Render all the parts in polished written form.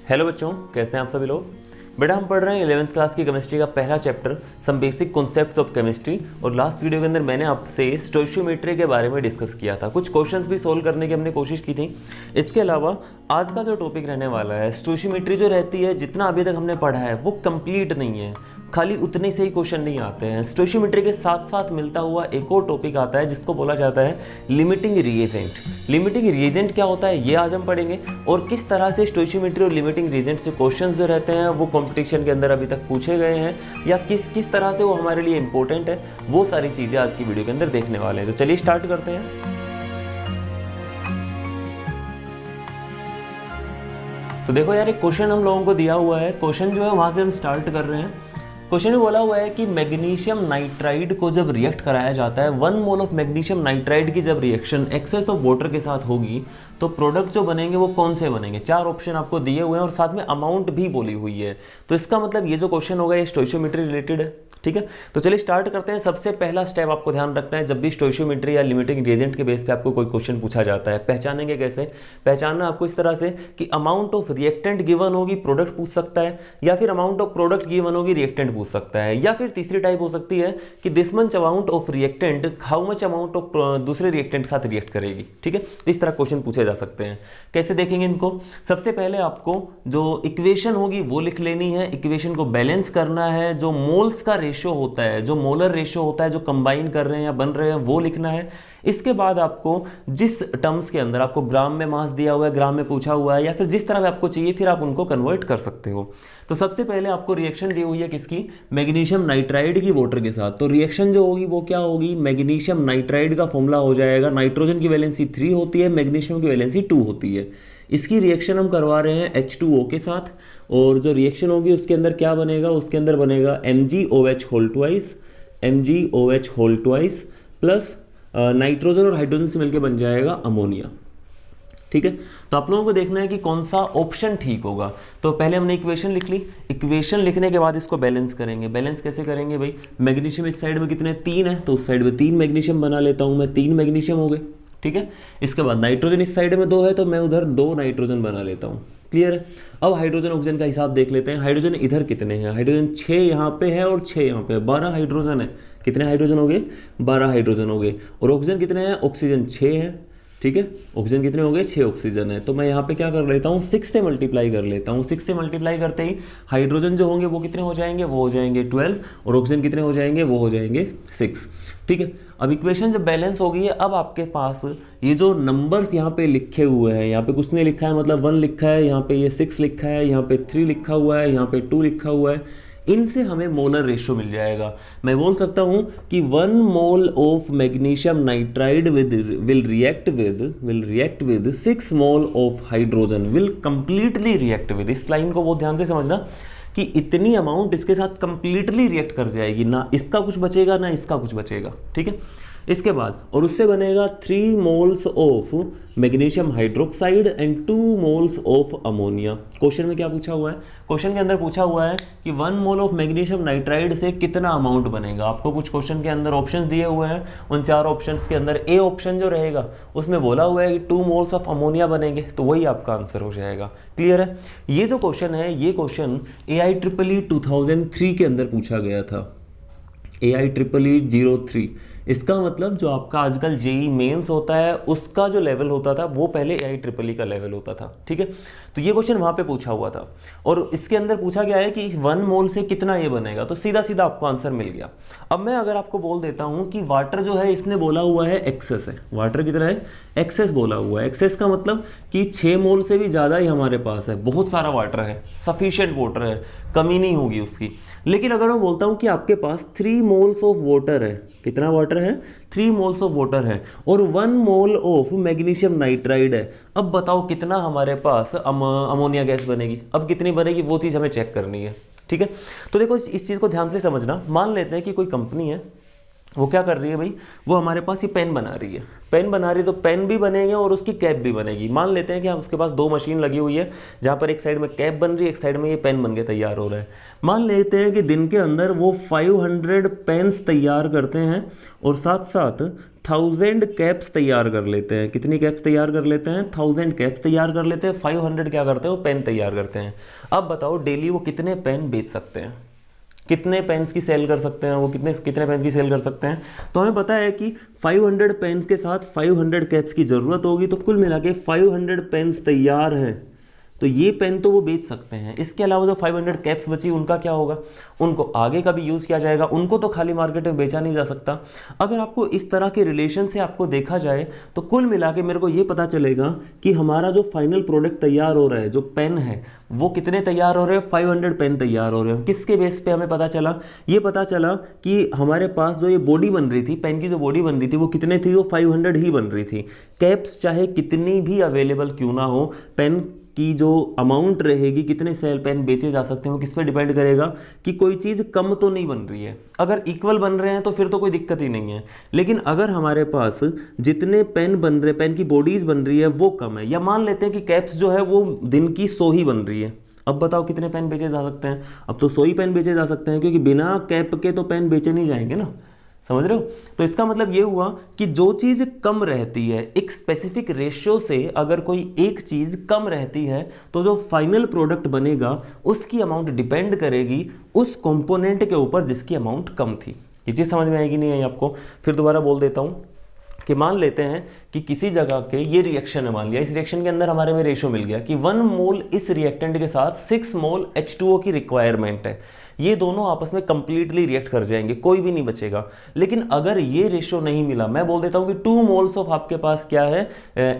Hello बच्चों, कैसे हैं आप सभी लोग। बेटा हम पढ़ रहे हैं 11th क्लास की केमिस्ट्री का पहला chapter some basic concepts of chemistry. और लास्ट वीडियो के अंदर मैंने आपसे स्टोइशियोमेट्री के बारे में डिस्कस किया था, कुछ क्वेश्चंस भी सोल्व करने की हमने कोशिश की थी। इसके अलावा आज का जो टॉपिक रहने वाला है, स्टोइशियोमेट्री जो रहती है, जितना अभी तक हमने पढ़ा है वो कंप्लीट नहीं है, खाली उतने से ही क्वेश्चन नहीं आते हैं। स्टोइशियोमेट्री के साथ साथ मिलता हुआ एक और टॉपिक आता है जिसको बोला जाता है लिमिटिंग रिएजेंट। लिमिटिंग रिएजेंट क्या होता है ये आज हम पढ़ेंगे, और किस तरह से स्टोइशियोमेट्री और लिमिटिंग रिएजेंट से क्वेश्चन जो रहते हैं वो कंपटीशन के अंदर अभी तक पूछे गए हैं, या किस किस तरह से वो हमारे लिए इंपॉर्टेंट है, वो सारी चीज़ें आज की वीडियो के अंदर देखने वाले हैं। तो चलिए स्टार्ट करते हैं। तो देखो यार, एक क्वेश्चन हम लोगों को दिया हुआ है, क्वेश्चन जो है वहां से हम स्टार्ट कर रहे हैं। क्वेश्चन में बोला हुआ है कि मैग्नीशियम नाइट्राइड को जब रिएक्ट कराया जाता है, 1 मोल ऑफ मैग्नीशियम नाइट्राइड की जब रिएक्शन एक्सेस ऑफ वाटर के साथ होगी तो प्रोडक्ट जो बनेंगे वो कौन से बनेंगे। 4 ऑप्शन आपको दिए हुए हैं और साथ में अमाउंट भी बोली हुई है। तो इसका मतलब ये जो क्वेश्चन होगा ये स्टोइशियोमेट्री रिलेटेड है, ठीक है। तो चलिए स्टार्ट करते हैं। सबसे पहला स्टेप आपको ध्यान रखना है, जब भी स्टोइशियोमेट्री या लिमिटिंग रिएजेंट के बेस पे आपको कोई क्वेश्चन पूछा जाता है, पहचानेंगे कैसे। पहचानना आपको इस तरह से कि अमाउंट ऑफ रिएक्टेंट गिवन होगी, प्रोडक्ट पूछ सकता है, या फिर अमाउंट ऑफ प्रोडक्ट गिवन होगी, रिएक्टेंट पूछ सकता है, या फिर तीसरी टाइप हो सकती है कि this much amount of reactant how much amount of दूसरे रिएक्टेंट के साथ रिएक्ट करेगी, ठीक है। इस तरह क्वेश्चन पूछे जा सकते हैं। कैसे देखेंगे इनको। सबसे पहले आपको जो इक्वेशन होगी वो लिख लेनी है, इक्वेशन को बैलेंस करना है, जो मोल्स का रेशियो होता है, जो मोलर रेशियो होता है, जो कंबाइन कर रहे हैं या बन रहे हैं वो लिखना है। इसके बाद आपको जिस टर्म्स के अंदर आपको ग्राम में मास दिया हुआ है, ग्राम में पूछा हुआ है, या फिर जिस तरह से आपको चाहिए फिर आप उनको कन्वर्ट कर सकते हो। तो सबसे पहले आपको रिएक्शन दी हुई है किसकी, मैग्नीशियम नाइट्राइड की वाटर के साथ। तो रिएक्शन जो होगी वो क्या होगी, मैग्नीशियम नाइट्राइड का फॉर्मूला हो जाएगा, नाइट्रोजन की वैलेंसी 3 होती है, मैग्नीशियम की वैलेंसी 2 होती है। इसकी रिएक्शन हम करवा रहे हैं H2O के साथ, और जो रिएक्शन होगी उसके अंदर क्या बनेगा, उसके अंदर बनेगा MgOH whole twice, MgOH whole twice plus nitrogen और हाइड्रोजन से मिलकर बन जाएगा अमोनिया, ठीक है। तो आप लोगों को देखना है कि कौन सा ऑप्शन ठीक होगा। तो पहले हमने इक्वेशन लिख ली, इक्वेशन लिखने के बाद इसको बैलेंस करेंगे। बैलेंस कैसे करेंगे भाई, मैग्नीशियम इस साइड में कितने 3 है, तो उस साइड में 3 मैग्नीशियम बना लेता हूं मैं, 3 मैग्नीशियम हो गए, ठीक है। इसके बाद नाइट्रोजन इस साइड में 2 है तो मैं उधर 2 नाइट्रोजन बना लेता हूँ, क्लियर है। अब हाइड्रोजन ऑक्सीजन का हिसाब देख लेते हैं। हाइड्रोजन इधर कितने हैं, हाइड्रोजन 6 यहाँ पे है और 6 यहाँ पे है, 12 हाइड्रोजन है। कितने हाइड्रोजन हो गए, 12 हाइड्रोजन हो गए। और ऑक्सीजन कितने हैं, ऑक्सीजन 6 है, ठीक है। ऑक्सीजन कितने हो गए, 6 ऑक्सीजन है। तो मैं यहाँ पे क्या कर लेता हूँ, 6 से मल्टीप्लाई कर लेता हूँ। 6 से मल्टीप्लाई करते ही हाइड्रोजन जो होंगे वो कितने हो जाएंगे, वो हो जाएंगे 12, और ऑक्सीजन कितने हो जाएंगे, वो हो जाएंगे 6, ठीक है। अब इक्वेशन जब बैलेंस हो गई है, अब आपके पास ये जो नंबर्स यहाँ पे लिखे हुए हैं, यहाँ पे कुछ नहीं लिखा है, मतलब 1 लिखा है, यहाँ पे ये 6 लिखा है, यहाँ पे 3 लिखा हुआ है, यहाँ पे 2 लिखा हुआ है, इनसे हमें मोलर रेशियो मिल जाएगा। मैं बोल सकता हूं कि 1 mole of magnesium nitride will react with 6 mole of hydrogen, will completely react with. इस लाइन को बहुत ध्यान से समझना कि इतनी अमाउंट इसके साथ कंप्लीटली रिएक्ट कर जाएगी, ना इसका कुछ बचेगा ना इसका कुछ बचेगा, ठीक है। इसके बाद और उससे बनेगा 3 moles of magnesium hydroxide and 2 moles of ammonia. Question में क्या पूछा हुआ है, क्वेश्चन के अंदर पूछा हुआ है कि 1 मोल ऑफ मैग्नीशियम नाइट्राइड से कितना अमाउंट बनेगा। आपको कुछ क्वेश्चन के अंदर ऑप्शंस दिए हुए हैं, उन 4 ऑप्शंस के अंदर ए ऑप्शन जो रहेगा उसमें बोला हुआ है कि 2 मोल्स ऑफ अमोनिया बनेंगे, तो वही आपका आंसर हो जाएगा, क्लियर है। ये जो क्वेश्चन है ये क्वेश्चन AIEEE 2003 के अंदर पूछा गया था, AIEEE 03। इसका मतलब जो आपका आजकल जेई मेंस होता है उसका जो लेवल होता था वो पहले AIEEE का लेवल होता था, ठीक है। तो ये क्वेश्चन वहां पे पूछा हुआ था, और इसके अंदर पूछा गया है कि 1 मोल से कितना ये बनेगा, तो सीधा सीधा आपको आंसर मिल गया। अब मैं अगर आपको बोल देता हूं कि वाटर जो है इसने बोला हुआ है एक्सेस है, वाटर कितना है, एक्सेस बोला हुआ है। एक्सेस का मतलब कि 6 मोल से भी ज्यादा ही हमारे पास है, बहुत सारा वाटर है, सफिशिएंट वाटर है, कमी नहीं होगी उसकी। लेकिन अगर मैं बोलता हूं कि आपके पास 3 मोल्स ऑफ वाटर है, कितना वाटर है, 3 मोल्स ऑफ वाटर है, और 1 मोल ऑफ मैग्नीशियम नाइट्राइड है, अब बताओ कितना हमारे पास अमोनिया गैस बनेगी। अब कितनी बनेगी वो चीज़ हमें चेक करनी है, ठीक है। तो देखो इस चीज़ को ध्यान से समझना। मान लेते हैं कि कोई कंपनी है, वो क्या कर रही है भाई, वो हमारे पास ये पेन बना रही है, पेन बना रही है, तो पेन भी बनेंगे और उसकी कैप भी बनेगी। मान लेते हैं कि हम उसके पास दो मशीन लगी हुई है, जहाँ पर एक साइड में कैप बन रही है, एक साइड में ये पेन बन के तैयार हो रहा है। मान लेते हैं कि दिन के अंदर वो 500 पेन्स तैयार करते हैं और साथ साथ 1000 कैप्स तैयार कर लेते हैं। कितनी कैप्स तैयार कर लेते हैं? 1000 कैप्स तैयार कर लेते हैं। 500 क्या करते हैं? वो पेन तैयार करते हैं। अब बताओ डेली वो कितने पेन बेच सकते हैं, कितने पेन्स की सेल कर सकते हैं, वो कितने कितने पेन्स की सेल कर सकते हैं? तो हमें पता है कि 500 पेन्स के साथ 500 कैप्स की ज़रूरत होगी, तो कुल मिला के 500 पेन्स तैयार हैं, तो ये पेन तो वो बेच सकते हैं। इसके अलावा जो 500 कैप्स बची उनका क्या होगा? उनको आगे का भी यूज़ किया जाएगा, उनको तो खाली मार्केट में बेचा नहीं जा सकता। अगर आपको इस तरह के रिलेशन से आपको देखा जाए तो कुल मिला के मेरे को ये पता चलेगा कि हमारा जो फाइनल प्रोडक्ट तैयार हो रहा है, जो पेन है, वो कितने तैयार हो रहे हैं? 500 पेन तैयार हो रहे हैं। किसके बेस पे हमें पता चला? ये पता चला कि हमारे पास जो ये बॉडी बन रही थी, पेन की जो बॉडी बन रही थी, वो कितने थी? वो 500 ही बन रही थी। कैप्स चाहे कितनी भी अवेलेबल क्यों ना हो, पेन की जो अमाउंट रहेगी, कितने सेल पेन बेचे जा सकते हैं, वो किस पे डिपेंड करेगा कि कोई चीज़ कम तो नहीं बन रही है। अगर इक्वल बन रहे हैं तो फिर तो कोई दिक्कत ही नहीं है, लेकिन अगर हमारे पास जितने पेन बन रहे, पेन की बॉडीज बन रही है वो कम है, या मान लेते हैं कि कैप्स जो है वो दिन की 100 ही बन रही है, अब बताओ कितने पेन बेचे जा सकते हैं? अब तो 100 ही पेन बेचे जा सकते हैं, क्योंकि बिना कैप के तो पेन बेचे नहीं जाएंगे ना। समझ रहे हो? तो इसका मतलब ये हुआ कि जो चीज़ कम रहती है, एक स्पेसिफिक रेशियो से अगर कोई एक चीज़ कम रहती है, तो जो फाइनल प्रोडक्ट बनेगा उसकी अमाउंट डिपेंड करेगी उस कंपोनेंट के ऊपर जिसकी अमाउंट कम थी। ये चीज़ समझ में आएगी नहीं आई आपको? फिर दोबारा बोल देता हूँ कि मान लेते हैं कि किसी जगह के ये रिएक्शन है, मान लिया इस रिएक्शन के अंदर हमारे में रेशियो मिल गया कि 1 मोल इस रिएक्टेंट के साथ 6 मोल H2O की रिक्वायरमेंट है। ये दोनों आपस में कंप्लीटली रिएक्ट कर जाएंगे, कोई भी नहीं बचेगा। लेकिन अगर ये रेशियो नहीं मिला, मैं बोल देता हूँ कि 2 मोल्स ऑफ आपके पास क्या है,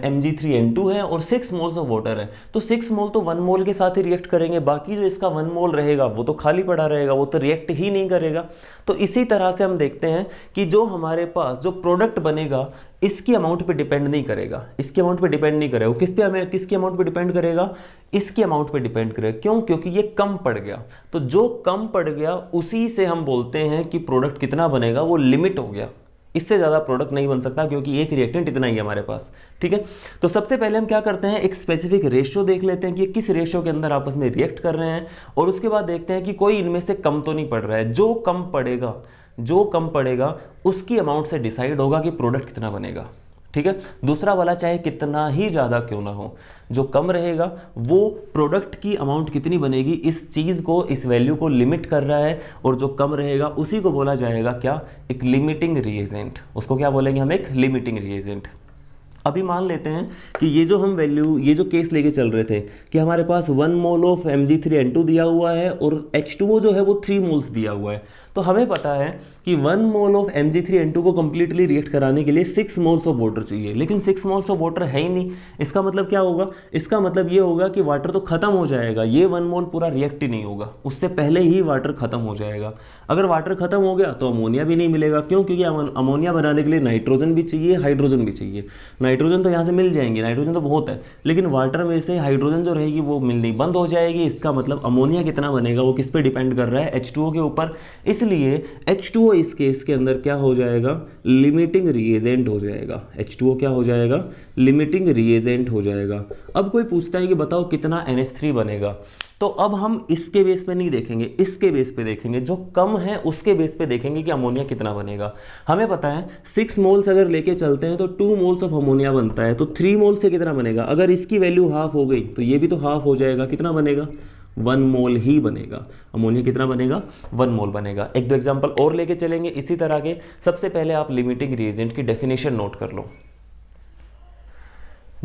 Mg3N2 है और 6 मोल्स ऑफ वाटर है, तो 6 मोल तो 1 मोल के साथ ही रिएक्ट करेंगे, बाकी जो इसका 1 मोल रहेगा वो तो खाली पड़ा रहेगा, वो तो रिएक्ट ही नहीं करेगा। तो इसी तरह से हम देखते हैं कि जो हमारे पास जो प्रोडक्ट बनेगा इसकी अमाउंट पे डिपेंड नहीं करेगा, इसकी अमाउंट पे डिपेंड नहीं करेगा, किस पे, हमें किसकी अमाउंट पे डिपेंड करेगा? इसकी अमाउंट पे डिपेंड करेगा। क्यों? क्योंकि ये कम पड़ गया, तो जो कम पड़ गया उसी से हम बोलते हैं कि प्रोडक्ट कितना बनेगा, वो लिमिट हो गया, इससे ज़्यादा प्रोडक्ट नहीं बन सकता, क्योंकि एक रिएक्टेंट इतना ही है हमारे पास। ठीक है, तो सबसे पहले हम क्या करते हैं, एक स्पेसिफिक रेशियो देख लेते हैं कि किस रेशियो के अंदर आपस में रिएक्ट कर रहे हैं, और उसके बाद देखते हैं कि कोई इनमें से कम तो नहीं पड़ रहा है। जो कम पड़ेगा, जो कम पड़ेगा उसकी अमाउंट से डिसाइड होगा कि प्रोडक्ट कितना बनेगा। ठीक है, दूसरा वाला चाहे कितना ही ज़्यादा क्यों ना हो, जो कम रहेगा वो प्रोडक्ट की अमाउंट कितनी बनेगी, इस चीज़ को, इस वैल्यू को लिमिट कर रहा है, और जो कम रहेगा उसी को बोला जाएगा क्या? एक लिमिटिंग रिएजेंट। उसको क्या बोलेंगे हम? एक लिमिटिंग रिएजेंट। अभी मान लेते हैं कि ये जो हम वैल्यू, ये जो केस लेके चल रहे थे कि हमारे पास 1 मोल ऑफ Mg3N2 दिया हुआ है और H2O जो है वो 3 मोल्स दिया हुआ है, तो हमें पता है कि 1 मोल ऑफ Mg3N2 को कंप्लीटली रिएक्ट कराने के लिए 6 मोल्स ऑफ वाटर चाहिए, लेकिन 6 मोल्स ऑफ वाटर है ही नहीं। इसका मतलब क्या होगा? इसका मतलब ये होगा कि वाटर तो खत्म हो जाएगा, ये 1 मोल पूरा रिएक्ट ही नहीं होगा, उससे पहले ही वाटर खत्म हो जाएगा। अगर वाटर खत्म हो गया तो अमोनिया भी नहीं मिलेगा। क्यों? क्योंकि अमोनिया बनाने के लिए नाइट्रोजन भी चाहिए, हाइड्रोजन भी चाहिए। नाइट्रोजन तो यहाँ से मिल जाएंगे, नाइट्रोजन तो बहुत है, लेकिन वाटर में से हाइड्रोजन जो रहेगी वो मिलनी बंद हो जाएगी। इसका मतलब अमोनिया कितना बनेगा वो किस पे डिपेंड कर रहा है? H2O के ऊपर। इसलिए H2O इस केस के अंदर क्या हो जाएगा? लिमिटिंग रिएजेंट हो जाएगा। H2O क्या हो जाएगा? लिमिटिंग रिएजेंट हो जाएगा। अब कोई पूछता है कि बताओ कितना NH3 बनेगा, तो अब हम इसके बेस पे नहीं देखेंगे, इसके बेस पे देखेंगे, जो कम है उसके बेस पे देखेंगे कि अमोनिया कितना बनेगा। हमें पता है 6 मोल्स अगर लेके चलते हैं तो 2 मोल्स ऑफ अमोनिया बनता है, तो 3 मोल से कितना बनेगा? अगर इसकी वैल्यू हाफ हो गई तो ये भी तो हाफ हो जाएगा, कितना बनेगा? 1 मोल ही बनेगा। अमोनिया कितना बनेगा? 1 मोल बनेगा। एक दो एग्जाम्पल और लेके चलेंगे इसी तरह के। सबसे पहले आप लिमिटिंग रिएजेंट की डेफिनेशन नोट कर लो।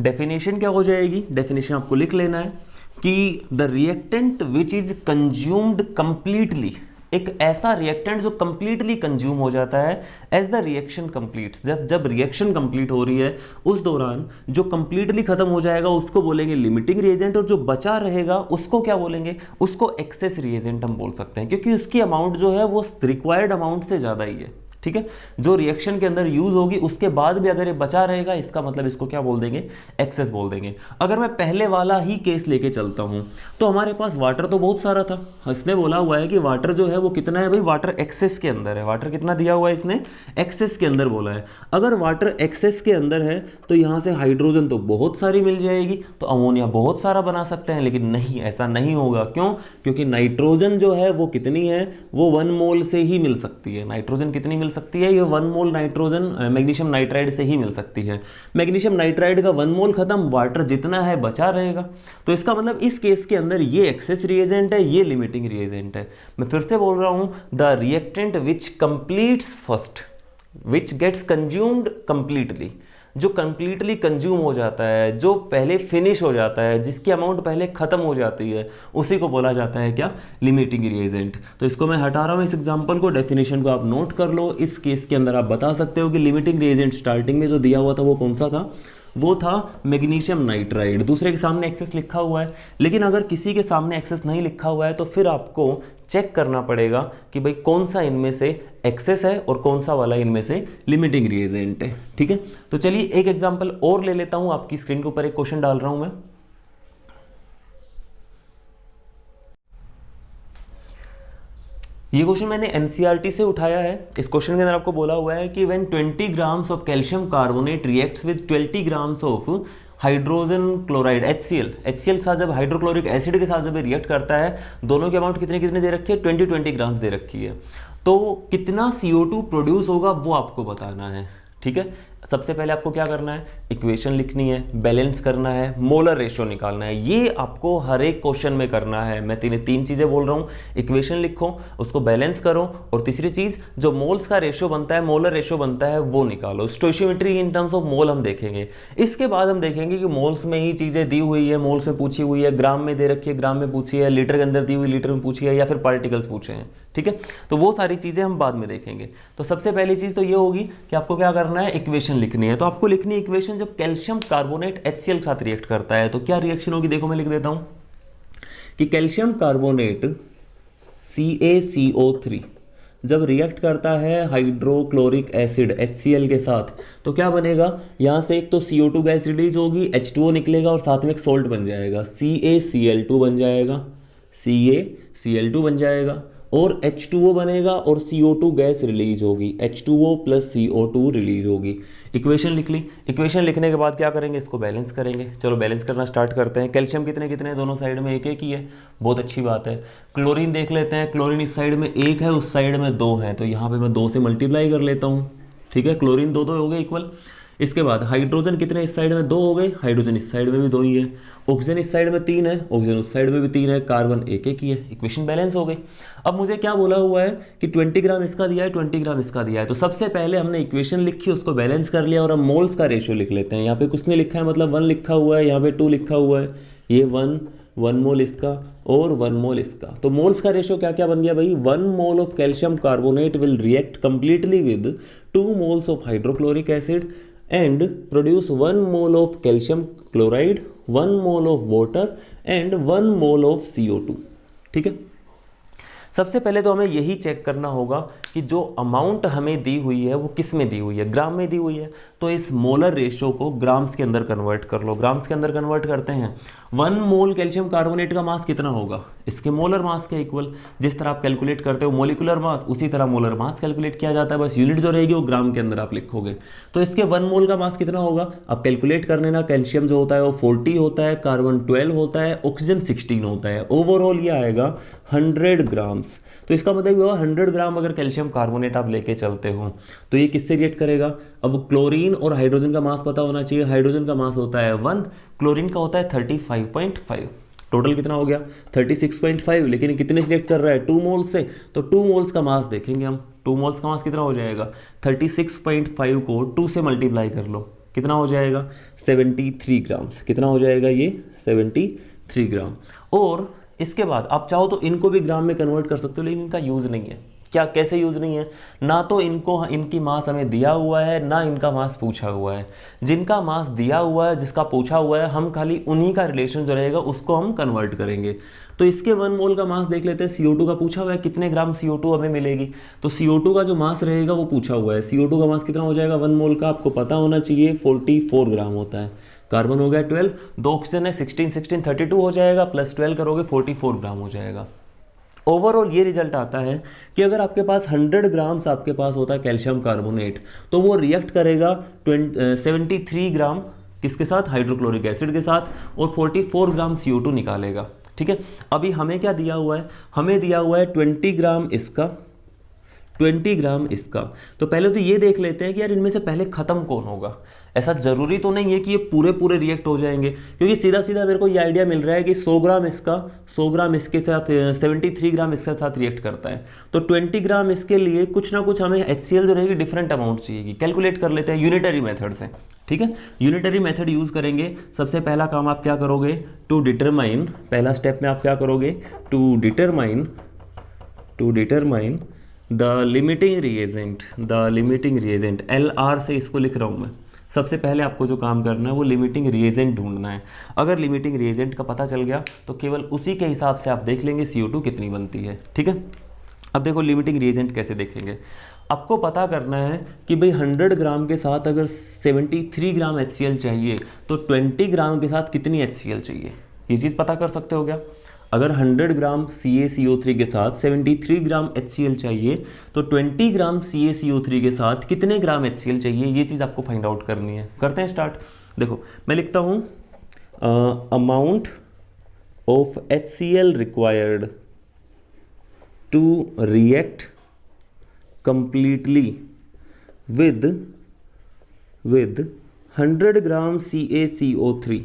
डेफिनेशन क्या हो जाएगी? डेफिनेशन आपको लिख लेना है कि the reactant which is consumed completely, एक ऐसा रिएक्टेंट जो कंप्लीटली कंज्यूम हो जाता है एज द रिएक्शन कंप्लीट्स। जब रिएक्शन कंप्लीट हो रही है उस दौरान जो कंप्लीटली खत्म हो जाएगा उसको बोलेंगे लिमिटिंग रिएजेंट, और जो बचा रहेगा उसको क्या बोलेंगे? उसको एक्सेस रिएजेंट हम बोल सकते हैं, क्योंकि उसकी अमाउंट जो है वो रिक्वायर्ड अमाउंट से ज़्यादा ही है। ठीक है। जो रिएक्शन के अंदर यूज होगी उसके बाद भी अगर ये बचा रहेगा, इसका मतलब इसको क्या बोल देंगे, एक्सेस बोल देंगे। अगर मैं पहले वाला ही केस लेके चलता हूं तो हमारे पास वाटर तो बहुत सारा था, इसने बोला हुआ है कि वाटर जो है वो कितना है भाई, वाटर एक्सेस के अंदर है। वाटर कितना दिया हुआ है इसने, एक्सेस के अंदर बोला है। अगर वाटर एक्सेस के अंदर है तो यहां से हाइड्रोजन तो बहुत सारी मिल जाएगी, तो अमोनिया बहुत सारा बना सकते हैं। लेकिन नहीं, ऐसा नहीं होगा। क्यों? क्योंकि नाइट्रोजन जो है वो कितनी है, वो 1 मोल से ही मिल सकती है। नाइट्रोजन कितनी मिल सकती है, ये 1 मोल नाइट्रोजन मैग्नीशियम नाइट्राइड से ही मिल सकती है। मैग्नीशियम नाइट्राइड का 1 मोल खत्म, वाटर जितना है बचा रहेगा। तो इसका मतलब इस केस के अंदर ये एक्सेस रिएजेंट है, ये लिमिटिंग रिएजेंट है। मैं फिर से बोल रहा हूं, the reactant which completes first, which gets consumed completely, जो कंप्लीटली कंज्यूम हो जाता है, जो पहले फिनिश हो जाता है, जिसकी अमाउंट पहले खत्म हो जाती है, उसी को बोला जाता है क्या, लिमिटिंग रिएजेंट। तो इसको मैं हटा रहा हूं इस एग्जांपल को, डेफिनेशन को आप नोट कर लो। इस केस के अंदर आप बता सकते हो कि लिमिटिंग रिएजेंट स्टार्टिंग में जो दिया हुआ था वो कौन सा था, वो था मैग्नीशियम नाइट्राइड। दूसरे के सामने एक्सेस लिखा हुआ है, लेकिन अगर किसी के सामने एक्सेस नहीं लिखा हुआ है तो फिर आपको चेक करना पड़ेगा कि भाई कौन सा इनमें से एक्सेस है और कौन सा वाला इनमें से लिमिटिंग रिएजेंट है। ठीक है, तो चलिए एक एग्जांपल और ले लेता हूं। आपकी स्क्रीन के ऊपर एक क्वेश्चन डाल रहा हूं मैं। ये क्वेश्चन मैंने एनसीईआरटी से उठाया है। इस क्वेश्चन के अंदर आपको बोला हुआ है कि when 20 grams of calcium carbonate reacts with 20 grams of hydrogen chloride HCl के साथ जब हाइड्रोक्लोरिक एसिड के साथ जब रिएक्ट करता है, दोनों की अमाउंट कितने कितने दे रखी है, 20 ग्राम्स दे रखी है। तो कितना CO2 प्रोड्यूस होगा वो आपको बताना है। ठीक है, सबसे पहले आपको क्या करना है, इक्वेशन लिखनी है, बैलेंस करना है, मोलर रेशियो निकालना है। ये आपको हर एक क्वेश्चन में करना है। मैं तीन चीजें बोल रहा हूँ, इक्वेशन लिखो, उसको बैलेंस करो, और तीसरी चीज जो मोल्स का रेशियो बनता है, मोलर रेशियो बनता है, वो निकालो। Stoichiometry in terms of mole हम देखेंगे। इसके बाद हम देखेंगे कि मोल्स में ही चीजें दी हुई है, मोल्स में पूछी हुई है, ग्राम में दे रखी है, ग्राम में पूछी है, लीटर के अंदर दी हुई लीटर में पूछी है, या फिर पार्टिकल्स पूछे हैं। ठीक है, तो वो सारी चीजें हम बाद में देखेंगे। तो सबसे पहली चीज तो ये होगी कि आपको क्या करना है, इक्वेशन लिखनी है। तो आपको लिखनी है इक्वेशन, जब कैल्शियम कार्बोनेट HCl के साथ रिएक्ट करता है तो क्या रिएक्शन होगी। देखो मैं लिख देता हूं कि कैल्शियम कार्बोनेट CaCO3 जब रिएक्ट करता है हाइड्रोक्लोरिक एसिड HCl के साथ, तो क्या बनेगा, यहां से एक तो CO2 गैस रिलीज होगी, H2O निकलेगा, और साथ में एक सोल्ट बन जाएगा, CaCl2 बन जाएगा, CaCl2 बन जाएगा, और H2O बनेगा, और CO2 गैस रिलीज होगी, H2O प्लस CO2 रिलीज होगी। इक्वेशन लिख ली। इक्वेशन लिखने के बाद क्या करेंगे, इसको बैलेंस करेंगे। चलो बैलेंस करना स्टार्ट करते हैं। कैल्शियम कितने कितने, दोनों साइड में एक एक ही है, बहुत अच्छी बात है। क्लोरीन देख लेते हैं, क्लोरीन इस साइड में एक है, उस साइड में 2 है, तो यहाँ पे मैं 2 से मल्टीप्लाई कर लेता हूँ। ठीक है, क्लोरीन 2 हो गए इक्वल। इसके बाद हाइड्रोजन कितने, इस साइड में 2 हो गए, हाइड्रोजन इस साइड में भी 2 ही है। ऑक्सीजन इस साइड में 3 है, ऑक्सीजन उस साइड में भी 3 है, कार्बन एक एक ही है। इक्वेशन बैलेंस हो गई। अब मुझे क्या बोला हुआ है कि 20 ग्राम इसका दिया है, 20 ग्राम इसका दिया है। तो सबसे पहले हमने इक्वेशन लिखी, उसको बैलेंस कर लिया, और हम मोल्स का रेशियो लिख लेते हैं। यहाँ पे कुछ नहीं लिखा है, मतलब 1 लिखा हुआ है, यहाँ पे 2 लिखा हुआ है, ये 1 मोल इसका और 1 मोल इसका। तो मोल्स का रेशियो क्या क्या बन गया भाई, 1 mole of calcium carbonate will react completely with 2 moles of hydrochloric acid and produce 1 mole of calcium chloride, 1 mole of water and 1 mole of CO2। ठीक है, सबसे पहले तो हमें यही चेक करना होगा कि जो अमाउंट हमें दी हुई है वो किस में दी हुई है, ग्राम में दी हुई है। तो इस मोलर रेशियो को ग्राम्स के अंदर कन्वर्ट कर लो। ग्राम्स के अंदर कन्वर्ट करते हैं, 1 मोल कैल्शियम कार्बोनेट का मास कितना होगा, इसके मोलर मास के इक्वल। जिस तरह आप कैलकुलेट करते हो मोलिकुलर मास, उसी तरह मोलर मास कैलकुलेट किया जाता है, बस यूनिट जो रहेगी वो ग्राम के अंदर आप लिखोगे। तो इसके 1 मोल का मास कितना होगा, आप कैलकुलेट कर लेना। कैल्शियम जो होता है वो 40 होता है, कार्बन 12 होता है, ऑक्सीजन 16 होता है। ओवरऑल ये आएगा 100 ग्राम्स। तो इसका मतलब हुआ 100 ग्राम अगर कैल्शियम कार्बोनेट आप लेके चलते हो तो ये किससे रिएक्ट करेगा। अब क्लोरीन और हाइड्रोजन का मास पता होना चाहिए। हाइड्रोजन का मास होता है 1, क्लोरीन का होता है 35.5। टोटल कितना हो गया 36.5, लेकिन कितने से रिएक्ट कर रहा है 2 मोल्स से। तो 2 मोल्स का मास देखेंगे हम, 2 मोल्स का मास कितना हो जाएगा, 36.5 को 2 से मल्टीप्लाई कर लो, कितना हो जाएगा 73 ग्राम्स। कितना हो जाएगा ये 73 ग्राम। और इसके बाद आप चाहो तो इनको भी ग्राम में कन्वर्ट कर सकते हो, लेकिन इनका यूज नहीं है। क्या कैसे यूज नहीं है? ना तो इनको इनकी मास हमें दिया हुआ है, ना इनका मास पूछा हुआ है। जिनका मास दिया हुआ है, जिसका पूछा हुआ है, हम खाली उन्हीं का रिलेशन जो रहेगा उसको हम कन्वर्ट करेंगे। तो इसके 1 मोल का मास देख लेते हैं। CO2 का पूछा हुआ है कितने ग्राम CO2 हमें मिलेगी, तो CO2 का जो मास रहेगा वो पूछा हुआ है। CO2 का मास कितना हो जाएगा 1 मोल का, आपको पता होना चाहिए 44 ग्राम होता है। कार्बन हो गया 12, 2 ऑक्सीजन है 16 16 32 हो जाएगा, प्लस 12 करोगे 44 ग्राम हो जाएगा। ओवरऑल ये रिजल्ट आता है कि अगर आपके पास 100 ग्राम्स आपके पास होता है कैल्शियम कार्बोनेट, तो वो रिएक्ट करेगा 73 ग्राम किसके साथ, हाइड्रोक्लोरिक एसिड के साथ, और 44 ग्राम CO2 निकालेगा। ठीक है, अभी हमें क्या दिया हुआ है, हमें दिया हुआ है 20 ग्राम इसका, 20 ग्राम इसका। तो पहले तो ये देख लेते हैं कि यार इनमें से पहले खत्म कौन होगा। ऐसा जरूरी तो नहीं है कि ये पूरे पूरे रिएक्ट हो जाएंगे, क्योंकि सीधा सीधा मेरे को ये आइडिया मिल रहा है कि 100 ग्राम इसका, 100 ग्राम इसके साथ, 73 ग्राम इसके साथ रिएक्ट करता है। तो 20 ग्राम इसके लिए कुछ ना कुछ हमें HCl जो रहेगी डिफरेंट अमाउंट चाहिए। कैलकुलेट कर लेते हैं यूनिटरी मेथड से। ठीक है, यूनिटरी मेथड यूज करेंगे। सबसे पहला काम आप क्या करोगे, टू डिटरमाइन, पहला स्टेप में आप क्या करोगे, to determine the limiting reagent, the limiting reagent, LR से इसको लिख रहा हूं मैं। सबसे पहले आपको जो काम करना है वो लिमिटिंग रिएजेंट ढूंढना है। अगर लिमिटिंग रिएजेंट का पता चल गया तो केवल उसी के हिसाब से आप देख लेंगे CO2 कितनी बनती है। ठीक है, अब देखो लिमिटिंग रिएजेंट कैसे देखेंगे। आपको पता करना है कि भाई 100 ग्राम के साथ अगर 73 ग्राम HCl चाहिए तो 20 ग्राम के साथ कितनी HCl चाहिए, ये चीज़ पता कर सकते हो क्या? अगर 100 ग्राम CaCO3 के साथ 73 ग्राम HCl चाहिए तो 20 ग्राम CaCO3 के साथ कितने ग्राम HCl चाहिए, ये चीज़ आपको फाइंड आउट करनी है। करते हैं स्टार्ट। देखो मैं लिखता हूँ amount of HCl required to react completely with 100 gram CaCO3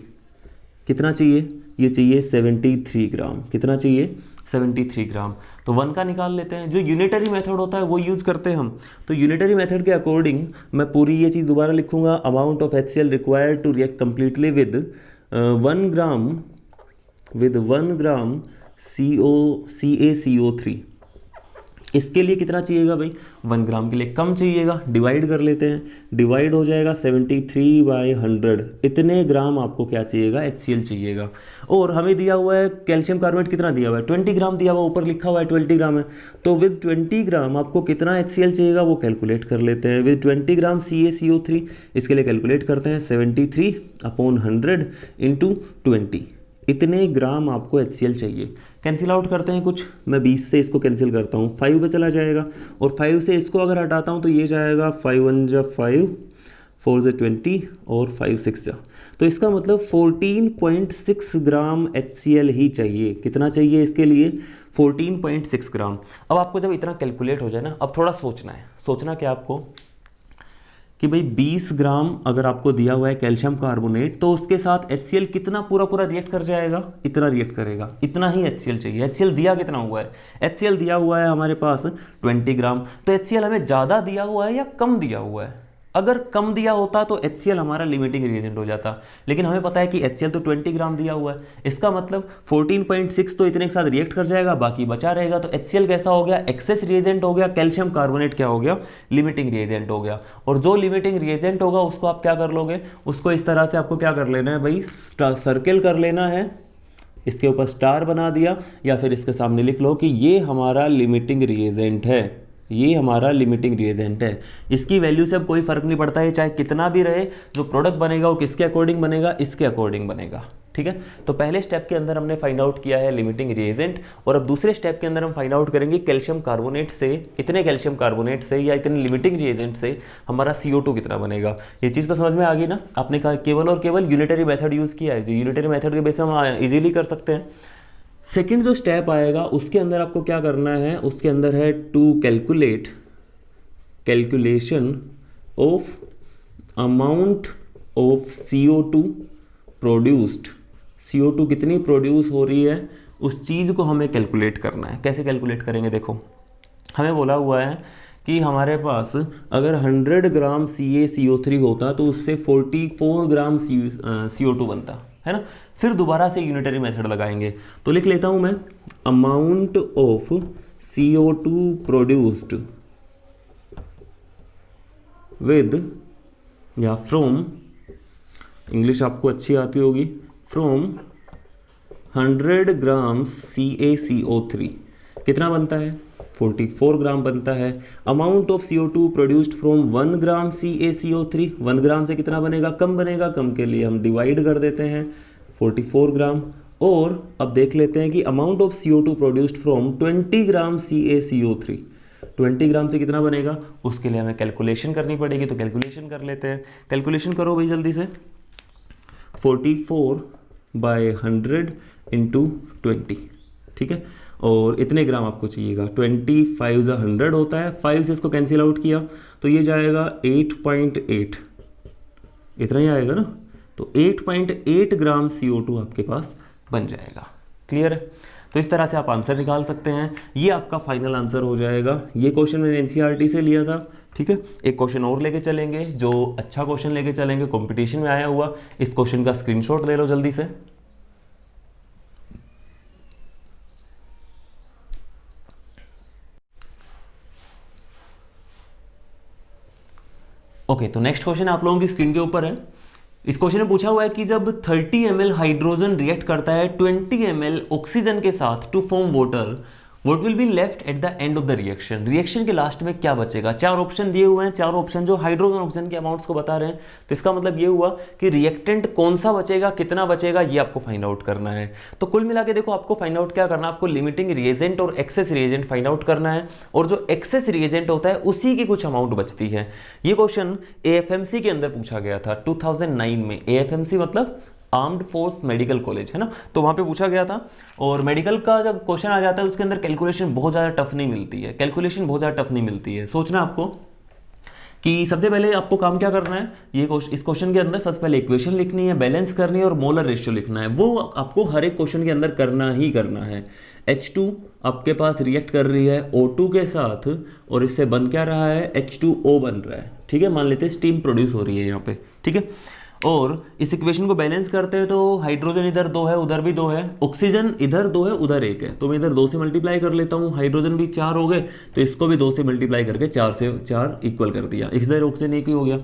कितना चाहिए, ये चाहिए 73 ग्राम। कितना चाहिए, 73 ग्राम। तो 1 का निकाल लेते हैं। जो यूनिटरी मेथड होता है वो यूज करते हैं हम। तो यूनिटरी मेथड के अकॉर्डिंग मैं पूरी ये चीज़ दोबारा लिखूंगा, amount of HCl required to react completely with 1 gram CaCO3। इसके लिए कितना चाहिएगा भाई, 1 ग्राम के लिए कम चाहिएगा, डिवाइड कर लेते हैं। डिवाइड हो जाएगा 73/100, इतने ग्राम आपको क्या चाहिएगा, HCl चाहिएगा। और हमें दिया हुआ है कैल्शियम कार्बोनेट कितना दिया हुआ है, 20 ग्राम दिया हुआ, ऊपर लिखा हुआ है 20 ग्राम है। तो विद 20 ग्राम आपको कितना HCl चाहिएगा वो कैलकुलेट कर लेते हैं। विद 20 ग्राम CaCO3 इसके लिए कैलकुलेट करते हैं 73/100 × 20, इतने ग्राम आपको HCl चाहिए। कैंसिल आउट करते हैं कुछ, मैं 20 से इसको कैंसिल करता हूँ, 5 पे चला जाएगा, और 5 से इसको अगर हटाता हूँ तो ये जाएगा 5 1 जा 5, 4 जा 20 और 5 6 जा। तो इसका मतलब 14.6 ग्राम HCl ही चाहिए। कितना चाहिए इसके लिए, 14.6 ग्राम। अब आपको जब इतना कैलकुलेट हो जाए ना, अब थोड़ा सोचना है। सोचना क्या आपको कि भाई 20 ग्राम अगर आपको दिया हुआ है कैल्शियम कार्बोनेट तो उसके साथ HCl कितना पूरा पूरा रिएक्ट कर जाएगा, इतना रिएक्ट करेगा, इतना ही HCl चाहिए। HCl दिया कितना हुआ है, HCl दिया हुआ है हमारे पास 20 ग्राम। तो HCl हमें ज़्यादा दिया हुआ है या कम दिया हुआ है? अगर कम दिया होता तो HCl हमारा लिमिटिंग रिएजेंट हो जाता, लेकिन हमें पता है कि HCl तो 20 ग्राम दिया हुआ है। इसका मतलब 14.6 तो इतने के साथ रिएक्ट कर जाएगा, बाकी बचा रहेगा। तो HCl कैसा हो गया, एक्सेस रिएजेंट हो गया। कैल्शियम कार्बोनेट क्या हो गया, लिमिटिंग रिएजेंट हो गया। और जो लिमिटिंग रिएजेंट होगा उसको आप क्या कर लोगे, उसको इस तरह से आपको क्या कर लेना है भाई, सर्किल कर लेना है, इसके ऊपर स्टार बना दिया, या फिर इसके सामने लिख लो कि ये हमारा लिमिटिंग रिएजेंट है, ये हमारा लिमिटिंग रिएजेंट है। इसकी वैल्यू से अब कोई फर्क नहीं पड़ता है, चाहे कितना भी रहे, जो प्रोडक्ट बनेगा वो किसके अकॉर्डिंग बनेगा, इसके अकॉर्डिंग बनेगा। ठीक है, तो पहले स्टेप के अंदर हमने फाइंड आउट किया है लिमिटिंग रिएजेंट, और अब दूसरे स्टेप के अंदर हम फाइंड आउट करेंगे कैल्शियम कार्बोनेट से, इतने कैल्शियम कार्बोनेट से या इतने लिमिटिंग रिएजेंट से हमारा CO2 कितना बनेगा। ये चीज़ तो समझ में आ गई ना। आपने कहा केवल और केवल यूनिटरी मेथड यूज़ किया है, जो यूनिटरी मेथड के बेस हम इजीली कर सकते हैं। सेकेंड जो स्टेप आएगा उसके अंदर आपको क्या करना है, उसके अंदर है to calculation of amount of CO2 produced. CO2 कितनी प्रोड्यूस हो रही है उस चीज़ को हमें कैलकुलेट करना है। कैसे कैलकुलेट करेंगे, देखो हमें बोला हुआ है कि हमारे पास अगर 100 ग्राम CaCO3 होता तो उससे 44 ग्राम CO2 बनता है ना। फिर दोबारा से यूनिटरी मेथड लगाएंगे, तो लिख लेता हूं मैं amount of CO2 produced with, या फ्रॉम, इंग्लिश आपको अच्छी आती होगी, फ्रॉम 100 ग्राम्स CaCO3 कितना बनता है? 44 ग्राम बनता है। Amount of CO2 produced from 1 gram CaCO3, 1 ग्राम से कितना बनेगा? कम बनेगा, कम के लिए हम डिवाइड कर देते हैं 44 ग्राम। और अब देख लेते हैं कि amount of CO2 produced from 20 gram CaCO3, 20 ग्राम से कितना बनेगा? उसके लिए हमें कैलकुलेशन करनी पड़ेगी, तो कैलकुलेशन कर लेते हैं। कैलकुलेशन करो भाई जल्दी से। 44/100 इंटू 20, ठीक है, और इतने ग्राम आपको चाहिएगा। 25 100 होता है, 5 से इसको कैंसिल आउट किया तो ये जाएगा 8.8, इतना ही आएगा ना, तो 8.8 ग्राम CO2 आपके पास बन जाएगा। क्लियर है? तो इस तरह से आप आंसर निकाल सकते हैं। ये आपका फाइनल आंसर हो जाएगा। ये क्वेश्चन मैंने NCERT से लिया था, ठीक है। एक क्वेश्चन और लेके चलेंगे, जो अच्छा क्वेश्चन लेके चलेंगे, कंपटीशन में आया हुआ। इस क्वेश्चन का स्क्रीनशॉट ले लो जल्दी से। ओके, तो नेक्स्ट क्वेश्चन आप लोगों की स्क्रीन के ऊपर है। इस क्वेश्चन में पूछा हुआ है कि जब 30 ml हाइड्रोजन रिएक्ट करता है 20 ml ऑक्सीजन के साथ to form water, what will be left at the end of the reaction. Reaction के लास्ट में क्या बचेगा? 4 ऑप्शन दिए हुए हैं, 4 ऑप्शन जो हाइड्रोजन ऑक्सीजन के अमाउंट्स को बता रहे हैं। तो इसका मतलब ये हुआ कि रिएक्टेंट कौन सा बचेगा, कितना बचेगा, ये आपको फाइंड आउट करना है। तो कुल मिला के देखो, आपको फाइंड आउट क्या करना है, आपको लिमिटिंग रिएजेंट और एक्सेस रिएजेंट फाइंड आउट करना है। और जो एक्सेस रिएजेंट होता है उसी की कुछ अमाउंट बचती है। ये क्वेश्चन AFMC के अंदर पूछा गया था 2009 में। AFMC मतलब आर्म्ड फोर्स मेडिकल कॉलेज, है ना, तो वहां पे पूछा गया था। और मेडिकल का जब क्वेश्चन आ जाता है उसके अंदर कैलकुलेशन बहुत ज़्यादा टफ नहीं मिलती है, कैलकुलेशन बहुत ज़्यादा टफ नहीं मिलती है। सोचना आपको कि सबसे पहले आपको काम क्या करना है, इस क्वेश्चन के अंदर सबसे पहले इक्वेशन लिखनी है, बैलेंस करनी है और मोलर रेशियो लिखना है। वो आपको हर एक क्वेश्चन के अंदर करना ही करना है। H2 आपके पास रिएक्ट कर रही है O2 के साथ और इससे बन क्या रहा है, H2O बन रहा है, ठीक है। मान लेते हैं स्टीम प्रोड्यूस हो रही है यहाँ पे, ठीक है। और इस इक्वेशन को बैलेंस करते हैं तो हाइड्रोजन इधर 2 है, उधर भी 2 है, ऑक्सीजन इधर 2 है, उधर 1 है, तो मैं इधर 2 से मल्टीप्लाई कर लेता हूँ। हाइड्रोजन भी 4 हो गए, तो इसको भी 2 से मल्टीप्लाई करके 4 से 4 इक्वल कर दिया। इधर ऑक्सीजन 1 ही हो गया।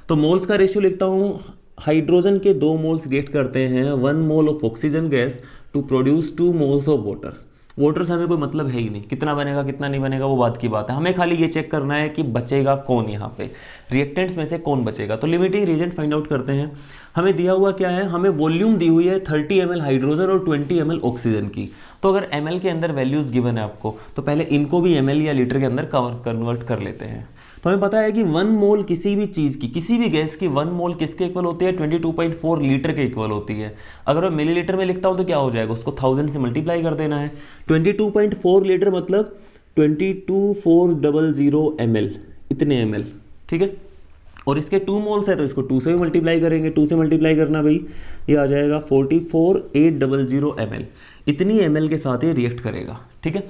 तो मोल्स का रेशियो लिखता हूँ। हाइड्रोजन के 2 मोल्स रिएक्ट करते हैं 1 mole of oxygen gas to produce 2 moles of water. Water से हमें कोई मतलब है ही नहीं, कितना बनेगा कितना नहीं बनेगा वो बात की बात है। हमें खाली ये चेक करना है कि बचेगा कौन, यहाँ पे रिएक्टेंट्स में से कौन बचेगा। तो लिमिटिंग रिएजेंट फाइंड आउट करते हैं। हमें दिया हुआ क्या है, हमें वॉल्यूम दी हुई है 30 ml हाइड्रोजन और 20 ml ऑक्सीजन की। तो अगर ml के अंदर वैल्यूज गिवन है आपको, तो पहले इनको भी ml या लीटर के अंदर कन्वर्ट कर लेते हैं। तो हमें पता है कि 1 मोल किसी भी चीज़ की, किसी भी गैस की 1 मोल किसके इक्वल होती है, 22.4 लीटर के इक्वल होती है। अगर मैं मिलीलीटर में लिखता हूँ तो क्या हो जाएगा, उसको 1000 से मल्टीप्लाई कर देना है। 22.4 लीटर मतलब 22400 ml, इतने ml, ठीक है। और इसके 2 मोल्स है तो इसको 2 से भी मल्टीप्लाई करेंगे, 2 से मल्टीप्लाई करना भाई, ये आ जाएगा 44800 ml, इतनी ml के साथ ये रिएक्ट करेगा, ठीक है।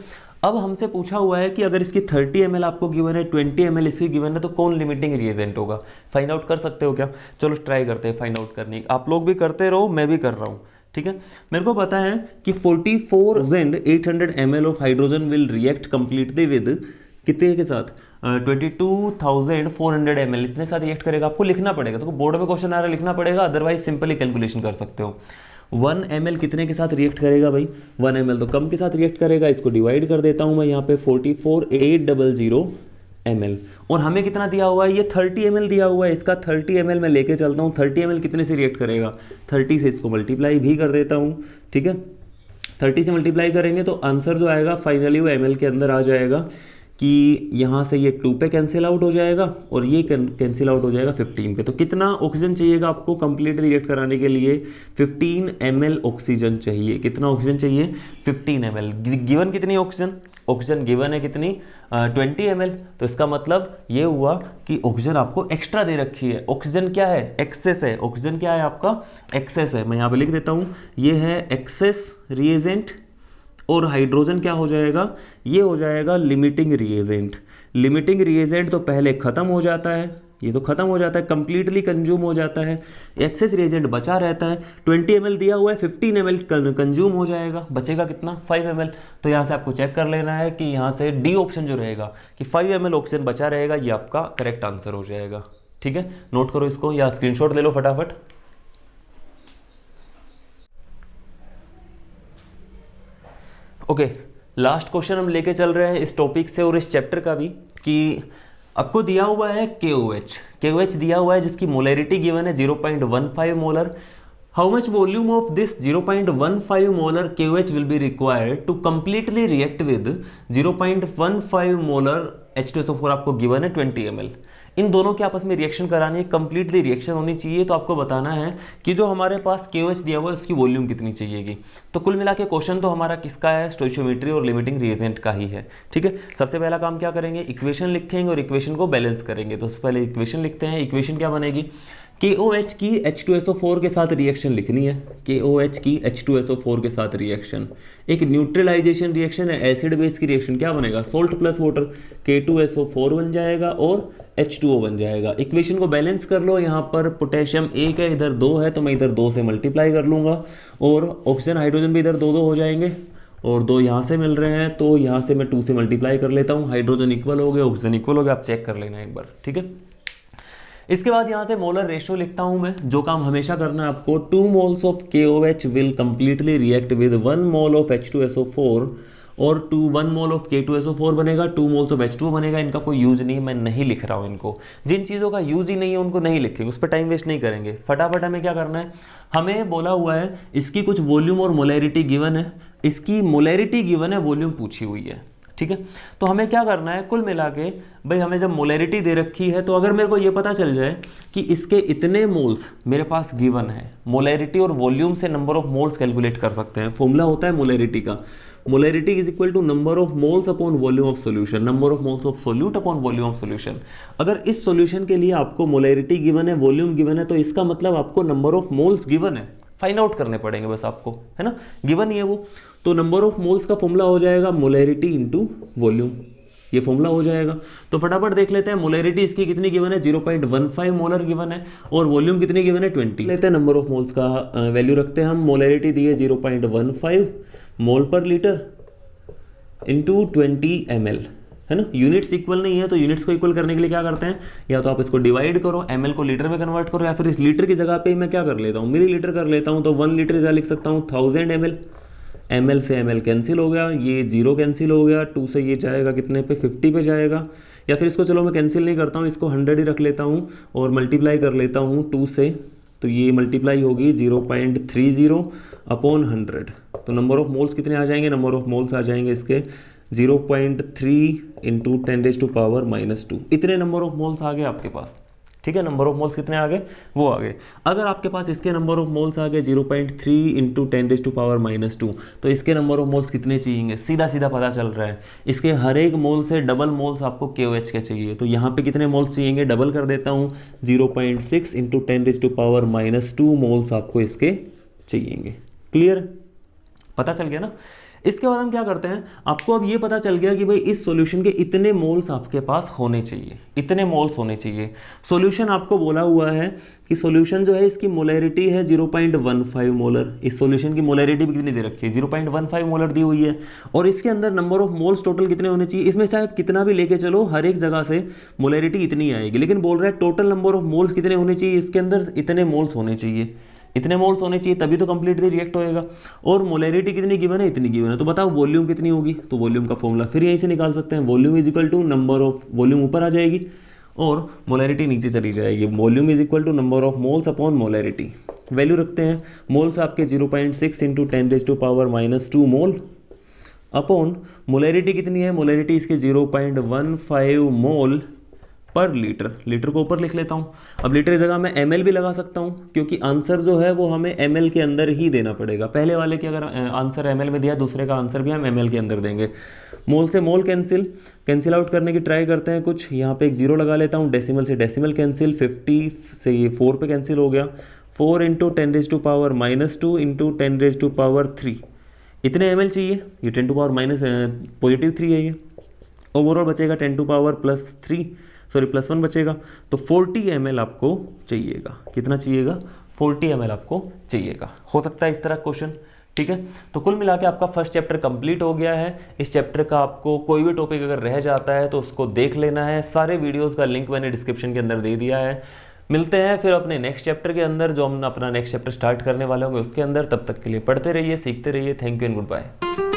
अब हमसे पूछा हुआ है कि अगर इसकी 30 ml आपको गिवन है, 20 ml इसकी गिवन है, तो कौन लिमिटिंग रिएजेंट होगा। फाइंड आउट कर सकते हो क्या? चलो ट्राई करते हैं फाइंड आउट करने की। आप लोग भी करते रहो, मैं भी कर रहा हूँ, ठीक है। मेरे को पता है कि 44,800 ml of hydrogen will react completely with कितने के साथ, 22,400 ml, इतने साथ रिएक्ट करेगा। आपको लिखना पड़ेगा, तो बोर्ड में क्वेश्चन आ रहा है लिखना पड़ेगा, अदरवाइज सिंपली कैलकुलेशन कर सकते हो। 1 ml कितने के साथ रिएक्ट करेगा भाई, 1 ml तो कम के साथ रिएक्ट करेगा। इसको डिवाइड कर देता हूं मैं यहाँ पे 44,800 ml। और हमें कितना दिया हुआ है, ये 30 ml दिया हुआ है। इसका 30 ml मैं लेके चलता हूँ। 30 ml कितने से रिएक्ट करेगा, 30 से इसको मल्टीप्लाई भी कर देता हूँ, ठीक है। 30 से मल्टीप्लाई करेंगे तो आंसर जो आएगा फाइनली वो ml के अंदर आ जाएगा कि यहाँ से ये 2 पे कैंसिल आउट हो जाएगा और ये कैंसिल आउट हो जाएगा 15 पे। तो कितना ऑक्सीजन चाहिएगा आपको कंप्लीट रिएक्ट कराने के लिए, 15 ml ऑक्सीजन चाहिए। कितना ऑक्सीजन चाहिए, 15 ml। गिवन कितनी ऑक्सीजन, ऑक्सीजन गिवन है कितनी, 20 ml। तो इसका मतलब ये हुआ कि ऑक्सीजन आपको एक्स्ट्रा दे रखी है। ऑक्सीजन क्या है, एक्सेस है। ऑक्सीजन क्या है आपका, एक्सेस है। मैं यहाँ पे लिख देता हूँ, ये है एक्सेस रिएजेंट और हाइड्रोजन क्या हो जाएगा, ये हो जाएगा लिमिटिंग रिएजेंट। लिमिटिंग रिएजेंट तो पहले खत्म हो जाता है, ये तो खत्म हो जाता है, कंप्लीटली कंज्यूम हो जाता है, एक्सेस रिएजेंट बचा रहता है। 20 ml दिया हुआ है, 15 ml कंज्यूम हो जाएगा, बचेगा कितना 5 ml। तो यहाँ से आपको चेक कर लेना है कि यहाँ से डी ऑप्शन जो रहेगा कि 5 ml ऑक्सीजन बचा रहेगा, ये आपका करेक्ट आंसर हो जाएगा। ठीक है, नोट करो इसको या स्क्रीनशॉट ले लो फटाफट। ओके, लास्ट क्वेश्चन हम लेके चल रहे हैं इस टॉपिक से और इस चैप्टर का भी, कि आपको दिया हुआ है KOH दिया हुआ है जिसकी मोलैरिटी गिवन है 0.15 molar. How much volume of this 0.15 molar KOH will be required to completely react with 0.15 molar H2SO4 आपको गिवन है 20 ml। इन दोनों के आपस में रिएक्शन करानी है, कंप्लीटली रिएक्शन होनी चाहिए। तो आपको बताना है कि जो हमारे पास KOH दिया हुआ है उसकी वॉल्यूम कितनी चाहिएगी। तो कुल मिला के क्वेश्चन तो हमारा किसका है, स्टोइचियोमेट्री और लिमिटिंग रिएजेंट का ही है। ठीक है, सबसे पहला काम क्या करेंगे, इक्वेशन लिखेंगे और इक्वेशन को बैलेंस करेंगे। तो सबसे पहले इक्वेशन लिखते हैं। इक्वेशन क्या बनेगी, KOH की H2SO4 के साथ रिएक्शन लिखनी है, KOH की H2SO4 के साथ रिएक्शन, एक न्यूट्रलाइजेशन रिएक्शन है, एसिड बेस की रिएक्शन, क्या बनेगा, सोल्ट प्लस वाटर, K2SO4 बन जाएगा और H2O बन जाएगा। इक्वेशन को बैलेंस कर लो, यहाँ पर पोटेशियम 1 है, इधर 2 है, तो मैं इधर 2 से मल्टीप्लाई कर लूंगा और ऑक्सीजन हाइड्रोजन भी इधर 2 हो जाएंगे और 2 यहाँ से मिल रहे हैं, तो यहाँ से मैं 2 से मल्टीप्लाई कर लेता हूँ। हाइड्रोजन इक्वल हो गए, ऑक्सीजन इक्वल हो गया, आप चेक कर लेना एक बार। ठीक है, इसके बाद यहाँ से मोलर रेशियो लिखता हूँ मैं। जो काम हमेशा करना है आपको, 2 moles of KOH will completely react with 1 mole of H2SO4 और 1 मोल ऑफ K2SO4 बनेगा, 2 मोल्स ऑफ H2O बनेगा। इनका कोई यूज नहीं है, मैं नहीं लिख रहा हूँ इनको। जिन चीज़ों का यूज ही नहीं है उनको नहीं लिखेंगे, उस पर टाइम वेस्ट नहीं करेंगे। फटाफट हमें क्या करना है, हमें बोला हुआ है इसकी कुछ वॉल्यूम और मोलैरिटी गिवन है, इसकी मोलैरिटी गिवन है, वॉल्यूम पूछी हुई है। ठीक है, तो हमें क्या करना है, कुल मिला के भाई हमें जब मोलैरिटी दे रखी है तो अगर मेरे को ये पता चल जाए कि इसके इतने मोल्स मेरे पास गिवन है, मोलैरिटी और वॉल्यूम से नंबर ऑफ मोल्स कैलकुलेट कर सकते हैं। फॉर्मूला होता है मोलैरिटी का, molarity is equal to number of moles upon volume of solution, number of moles of solute upon volume of solution. अगर इस सॉल्यूशन के लिए आपको मोलैरिटी गिवन है, वॉल्यूम गिवन है, तो इसका मतलब आपको नंबर ऑफ मोल्स गिवन है, फाइंड आउट करने पड़ेंगे बस आपको, है ना, गिवन ही है वो। तो नंबर ऑफ मोल्स का फॉर्मूला हो जाएगा मोलैरिटी इनटू वॉल्यूम, ये फॉर्मूला हो जाएगा। तो फटाफट देख लेते हैं, मोलैरिटी इसकी कितनी गिवन है, 0.15 मोलर गिवन है और वॉल्यूम कितनी गिवन है, 20 लेते हैं। नंबर ऑफ मोल्स का वैल्यू रखते हैं हम, मोलैरिटी दी है 0.15 मोल पर लीटर इंटू 20 ml, है ना। यूनिट्स इक्वल नहीं है तो यूनिट्स को इक्वल करने के लिए क्या करते हैं, या तो आप इसको डिवाइड करो, ml को लीटर में कन्वर्ट करो, या फिर इस लीटर की जगह पे मैं क्या कर लेता हूँ, मिली लीटर कर लेता हूँ। तो 1 लीटर क्या लिख सकता हूँ, 1000 ml, ml से ml कैंसिल हो गया, ये 0 कैंसिल हो गया, 2 से ये जाएगा कितने पे, 50 पे जाएगा। या फिर इसको चलो मैं कैंसिल नहीं करता हूँ, इसको 100 ही रख लेता हूँ और मल्टीप्लाई कर लेता हूँ 2 से, तो ये मल्टीप्लाई होगी 0.30 अपॉन 100। तो नंबर ऑफ मोल्स कितने आ जाएंगे, नंबर ऑफ मोल्स आ जाएंगे इसके 0.3 इंटू 10⁻⁻²। इतने नंबर ऑफ मोल्स आ गए आपके पास। ठीक है, नंबर ऑफ मोल्स कितने आ गए, वो आ गए। अगर आपके पास इसके नंबर ऑफ मोल्स आ गए 0.3 इंटू 10⁻², तो इसके नंबर ऑफ मोल्स कितने चाहिए, सीधा सीधा पता चल रहा है, इसके हर एक मोल से डबल मोल्स आपको KOH के चाहिए। तो यहाँ पे कितने मोल्स चाहिए, डबल कर देता हूँ, 0.6 इंटू 10⁻² मोल्स आपको इसके चाहिए। क्लियर, पता चल गया ना। इसके बाद हम क्या करते हैं, आपको अब ये पता चल गया कि भाई इस सॉल्यूशन के इतने मोल्स आपके पास होने चाहिए, इतने मोल्स होने चाहिए। सॉल्यूशन आपको बोला हुआ है कि सॉल्यूशन जो है इसकी मोलैरिटी है 0.15 मोलर, इस सॉल्यूशन की मोलैरिटी भी कितनी दे रखी है, 0.15 मोलर दी हुई है। और इसके अंदर नंबर ऑफ मोल्स टोटल कितने होने चाहिए, इसमें चाहे आप कितना भी लेके चलो, हर एक जगह से मोलैरिटी इतनी आएगी, लेकिन बोल रहा है टोटल नंबर ऑफ मोल्स कितने होने चाहिए, इसके अंदर इतने मोल्स होने चाहिए, इतने मोल्स होने चाहिए, तभी तो कंप्लीटली रिएक्ट होएगा। और मोलैरिटी कितनी गिवन है, इतनी गिवन है। तो बताओ वॉल्यूम कितनी होगी, तो वॉल्यूम का फॉर्मूला फिर यहीं से निकाल सकते हैं, volume is equal to number of, volume ऊपर आ जाएगी और मोलैरिटी नीचे चली जाएगी। Volume is equal to number of moles upon molarity. Value रखते हैं, मोल्स आपके 0.6 इंटू 10⁻² मोल अपॉन मोलैरिटी कितनी है, मोलैरिटी इसके 0.15 मोल पर लीटर, लीटर को ऊपर लिख लेता हूँ। अब लीटर की जगह मैं ml भी लगा सकता हूँ, क्योंकि आंसर जो है वो हमें ml के अंदर ही देना पड़ेगा। पहले वाले की अगर आंसर ml में दिया, दूसरे का आंसर भी हम ml के अंदर देंगे। मोल से मोल कैंसिल आउट करने की ट्राई करते हैं कुछ, यहाँ पे एक 0 लगा लेता हूँ, डेसिमल से डेसिमल कैंसिल, 50 से ये 4 पे कैंसिल हो गया, 4 इंटू 10⁻² इंटू 10⁻3, इतने ml चाहिए, ये 10⁻³ है ये, ओवरऑल बचेगा 10⁻+3। सॉरी +1 बचेगा, तो 40 ml आपको चाहिएगा। कितना चाहिएगा? 40 ml आपको चाहिएगा। हो सकता है इस तरह क्वेश्चन, ठीक है। तो कुल मिला के आपका फर्स्ट चैप्टर कंप्लीट हो गया है। इस चैप्टर का आपको कोई भी टॉपिक अगर रह जाता है तो उसको देख लेना है। सारे वीडियोस का लिंक मैंने डिस्क्रिप्शन के अंदर दे दिया है। मिलते हैं फिर अपने नेक्स्ट चैप्टर के अंदर, जो हम अपना नेक्स्ट चैप्टर स्टार्ट करने वाले होंगे उसके अंदर। तब तक के लिए पढ़ते रहिए, सीखते रहिए। Thank you and good bye.